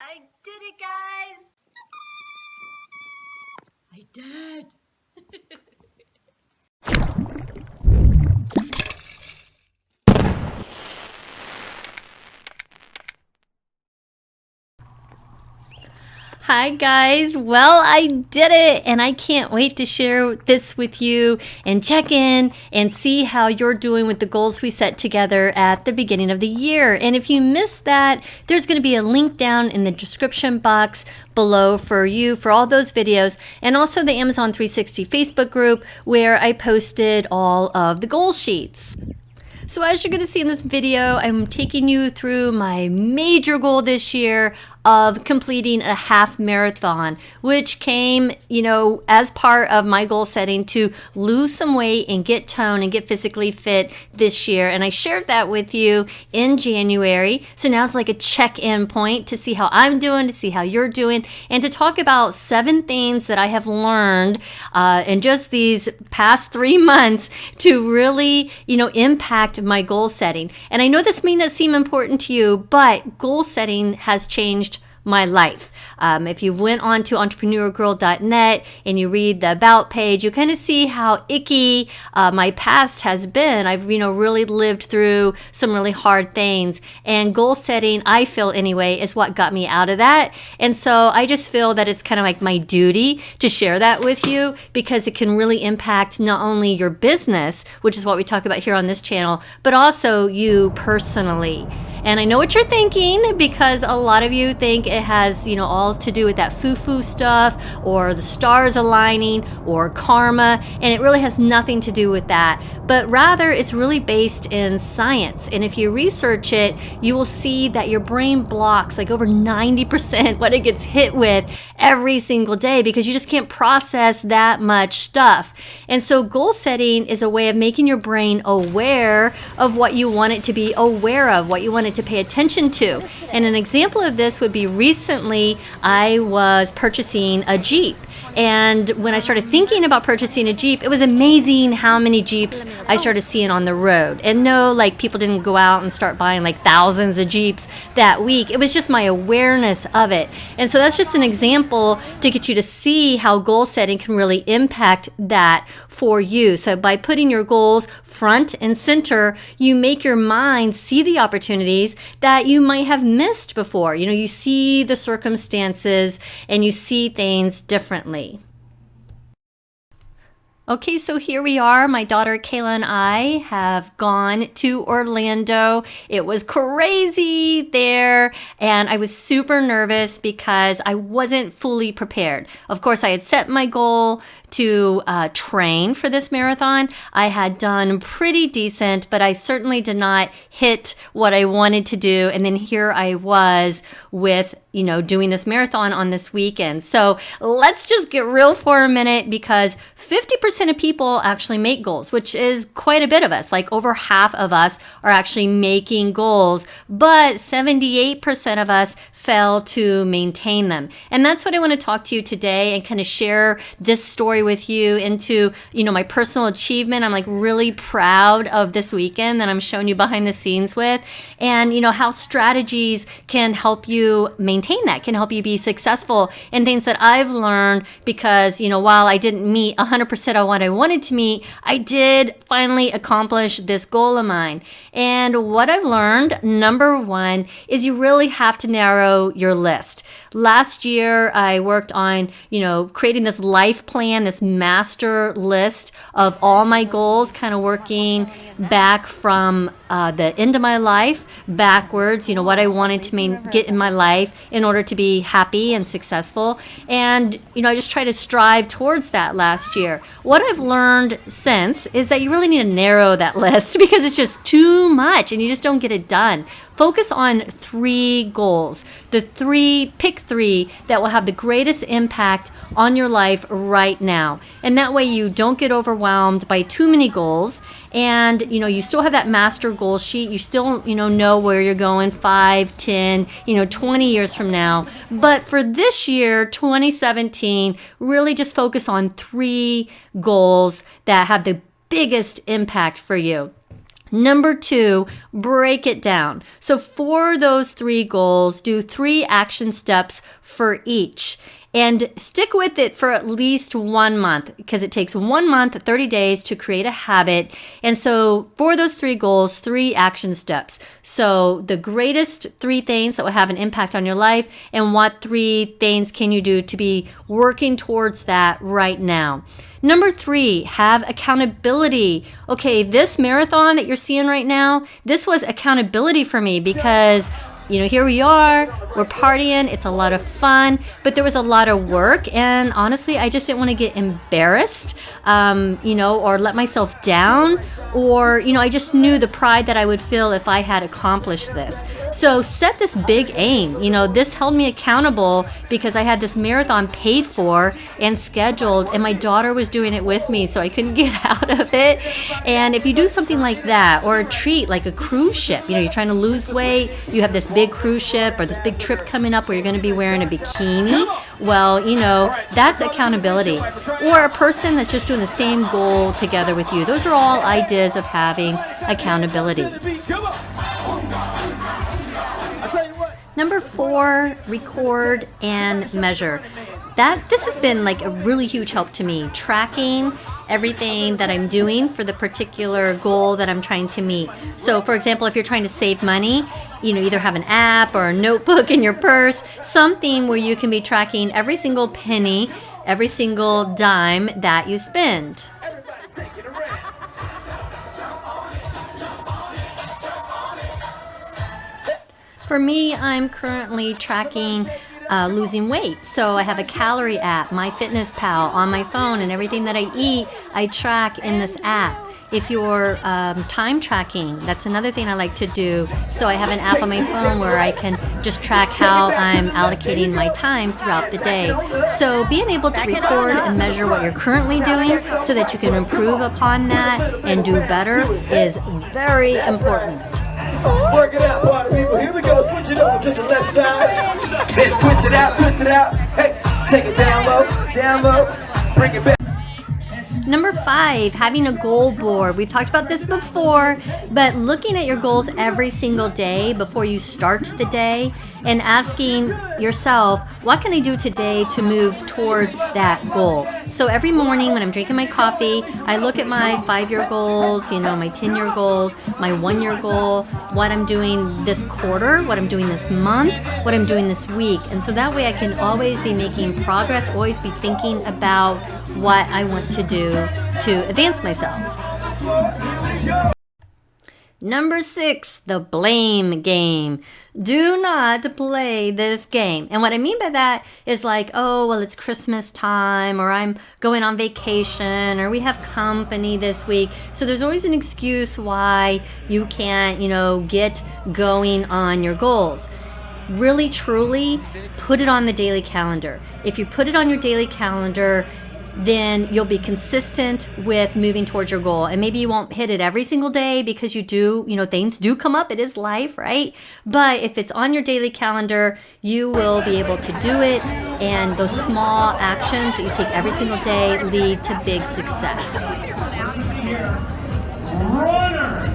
I did it, guys! I did! Hi guys, well I did it and I can't wait to share this with you and check in and see how you're doing with the goals we set together at the beginning of the year. And if you missed that, there's going to be a link down in the description box below for you for all those videos, and also the Amazon 360 Facebook group where I posted all of the goal sheets. So as you're going to see in this video, I'm taking you through my major goal this year of completing a half marathon, which came, as part of my goal setting to lose some weight and get toned and get physically fit this year. And I shared that with you in January. So now it's like a check-in point to see how I'm doing, to see how you're doing, and to talk about 7 things that I have learned in just these past 3 months to really, impact my goal setting. And I know this may not seem important to you, but goal setting has changed my life. If you went on to entrepreneurgirl.net and you read the about page, you kind of see how icky my past has been. I've really lived through some really hard things, and goal setting, I feel anyway, is what got me out of that. And so I just feel that it's kind of like my duty to share that with you, because it can really impact not only your business, which is what we talk about here on this channel, but also you personally. And I know what you're thinking, because a lot of you think it has, all to do with that foo-foo stuff or the stars aligning or karma, and it really has nothing to do with that. But rather, it's really based in science. And if you research it, you will see that your brain blocks like over 90% what it gets hit with every single day, because you just can't process that much stuff. And so goal setting is a way of making your brain aware of what you want it to be aware of, what you want it to pay attention to. And an example of this would be recently I was purchasing a Jeep. And when I started thinking about purchasing a Jeep, it was amazing how many Jeeps I started seeing on the road. And no, people didn't go out and start buying thousands of Jeeps that week. It was just my awareness of it. And so that's just an example to get you to see how goal setting can really impact that for you. So by putting your goals front and center, you make your mind see the opportunities that you might have missed before. You see the circumstances and you see things differently. Okay, so here we are. My daughter Kayla and I have gone to Orlando. It was crazy there, and I was super nervous because I wasn't fully prepared. Of course, I had set my goal to train for this marathon. I had done pretty decent, but I certainly did not hit what I wanted to do. And then here I was with, doing this marathon on this weekend. So let's just get real for a minute, because 50% of people actually make goals, which is quite a bit of us. Like over half of us are actually making goals, but 78% of us fail to maintain them. And that's what I want to talk to you today and kind of share this story with you into, my personal achievement. I'm really proud of this weekend that I'm showing you behind the scenes with, and how strategies can help you maintain that, can help you be successful, and things that I've learned, because while I didn't meet 100% of what I wanted to meet, I did finally accomplish this goal of mine. And what I've learned, number 1, is you really have to narrow your list. Last year, I worked on, creating this life plan, this master list of all my goals, kind of working back from the end of my life backwards, what I wanted to get in my life in order to be happy and successful. And, I just try to strive towards that last year. What I've learned since is that you really need to narrow that list, because it's just too much and you just don't get it done. Focus on 3 goals, pick 3 that will have the greatest impact on your life right now. And that way you don't get overwhelmed by too many goals, and you still have that master goal sheet. You still know where you're going 5, 10, 20 years from now. But for this year, 2017, really just focus on 3 goals that have the biggest impact for you. Number 2, break it down. So for those 3 goals, do 3 action steps for each. And stick with it for at least 1 month, because it takes 1 month, 30 days to create a habit. And so for those 3 goals, 3 action steps. So the greatest 3 things that will have an impact on your life, and what 3 things can you do to be working towards that right now. Number 3, have accountability. Okay, this marathon that you're seeing right now, this was accountability for me, because here we are, we're partying, it's a lot of fun, but there was a lot of work, and honestly, I just didn't want to get embarrassed, or let myself down, or, I just knew the pride that I would feel if I had accomplished this. So set this big aim. This held me accountable because I had this marathon paid for and scheduled, and my daughter was doing it with me, so I couldn't get out of it. And if you do something like that, or a treat like a cruise ship, you're trying to lose weight, you have this big cruise ship or this big trip coming up where you're going to be wearing a bikini, well, that's accountability. Or a person that's just doing the same goal together with you. Those are all ideas of having accountability. Number 4, record and measure. This has been like a really huge help to me, tracking everything that I'm doing for the particular goal that I'm trying to meet. So for example, if you're trying to save money, either have an app or a notebook in your purse, something where you can be tracking every single penny, every single dime that you spend. For me, I'm currently tracking losing weight. So I have a calorie app, MyFitnessPal, on my phone, and everything that I eat, I track in this app. If you're time tracking, that's another thing I like to do. So I have an app on my phone where I can just track how I'm allocating my time throughout the day. So being able to record and measure what you're currently doing so that you can improve upon that and do better is very important. Work it out, party people. Here we go. Switch it over to the left side. Then twist it out, twist it out. Hey, take it down low, bring it back. Number 5, having a goal board. We've talked about this before, but looking at your goals every single day before you start the day and asking yourself, what can I do today to move towards that goal? So every morning when I'm drinking my coffee, I look at my 5-year goals, my 10-year goals, my 1-year goal, what I'm doing this quarter, what I'm doing this month, what I'm doing this week. And so that way I can always be making progress, always be thinking about what I want to do to advance myself. Number 6, the blame game. Do not play this game. And what I mean by that is like, oh, well, it's Christmas time, or I'm going on vacation, or we have company this week. So there's always an excuse why you can't, get going on your goals. Really, truly, put it on the daily calendar. If you put it on your daily calendar, then you'll be consistent with moving towards your goal. And maybe you won't hit it every single day because you do, things do come up. It is life, right? But if it's on your daily calendar, you will be able to do it. And those small actions that you take every single day lead to big success. Runners,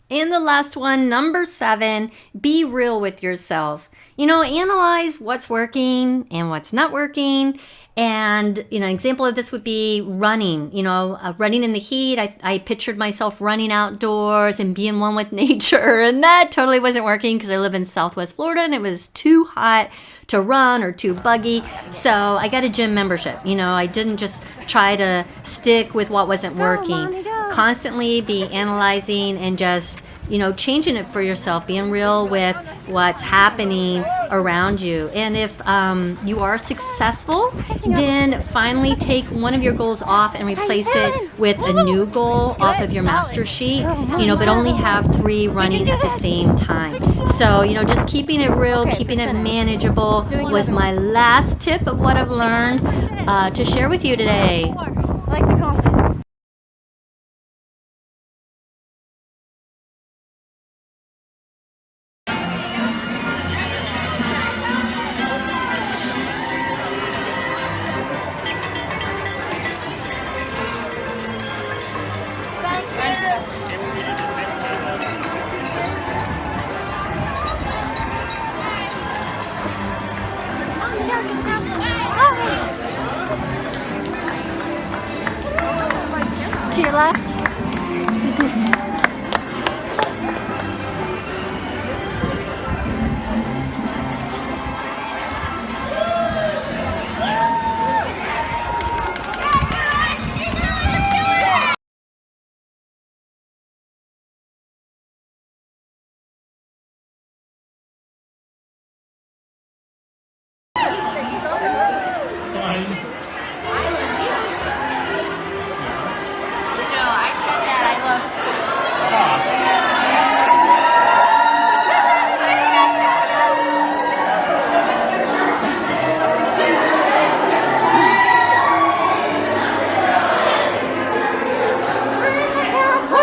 And the last one, number 7, be real with yourself. Analyze what's working and what's not working. And, an example of this would be running, running in the heat. I pictured myself running outdoors and being one with nature. And that totally wasn't working because I live in Southwest Florida and it was too hot to run or too buggy. So I got a gym membership. I didn't just try to stick with what wasn't working. Constantly be analyzing and just changing it for yourself, being real with what's happening around you. And if you are successful, then finally take one of your goals off and replace it with a new goal off of your master sheet, but only have 3 running at the same time. So, just keeping it real, keeping it manageable was my last tip of what I've learned to share with you today. Like the confidence. To your left.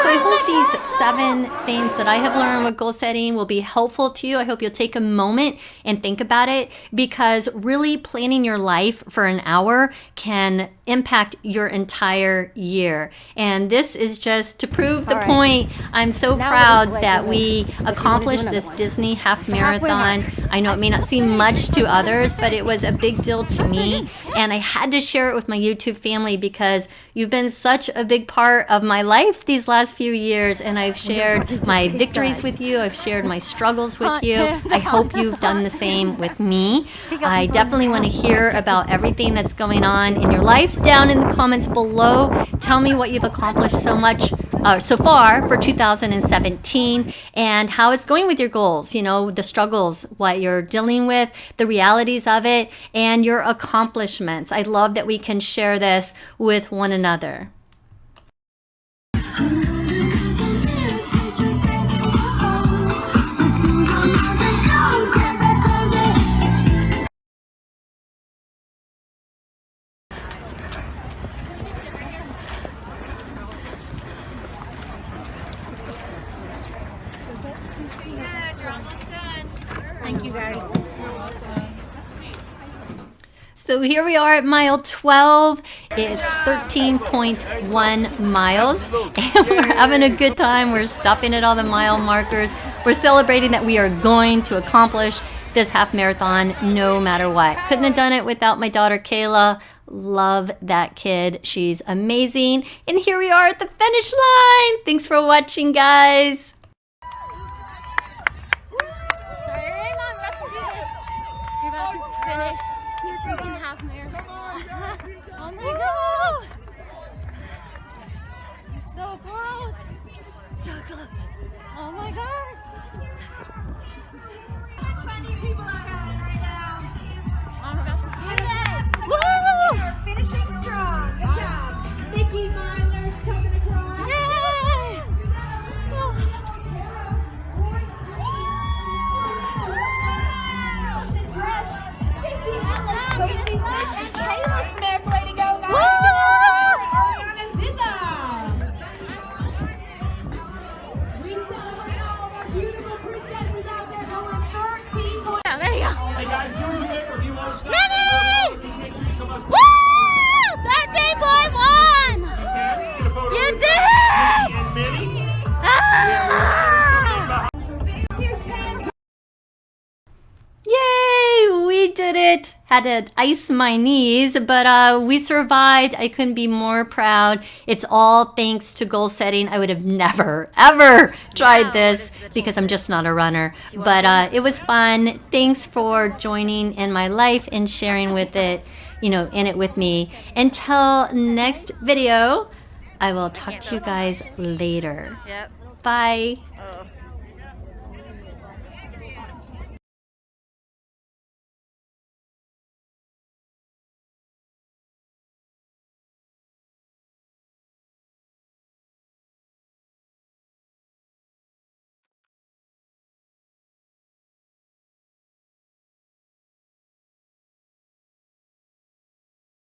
So I hope these 7 things that I have learned with goal setting will be helpful to you. I hope you'll take a moment and think about it, because really planning your life for an hour can impact your entire year. And this is just to prove the point. I'm so proud that we accomplished this Disney half marathon. I know it may not seem much to others, but it was a big deal to me. And I had to share it with my YouTube family because you've been such a big part of my life these last few years. And I've shared my victories with you. I've shared my struggles with you. I hope you've done the same with me. I definitely want to hear about everything that's going on in your life down in the comments below. Tell me what you've accomplished so far for 2017 and how it's going with your goals, the struggles, what you're dealing with, the realities of it, and your accomplishments. I love that we can share this with one another. Thank you guys. So here we are at mile 12. It's 13.1 miles and we're having a good time. We're stopping at all the mile markers. We're celebrating that we are going to accomplish this half marathon no matter what. Couldn't have done it without my daughter Kayla. Love that kid. She's amazing. And here we are at the finish line. Thanks for watching, guys. Finish your freaking half marathon. Oh my god! You're so close. So close. Oh my gosh. 20 people outside right now. I'm about to do this. Woo! You're finishing strong. Good job. Mickey Milers coming across. Yay! had to ice my knees, but we survived. I couldn't be more proud. It's all thanks to goal setting. I would have never, ever tried this because I'm just not a runner. But it was fun. Thanks for joining in my life and sharing with it, in it with me. Until next video, I will talk to you guys later. Yep. Bye.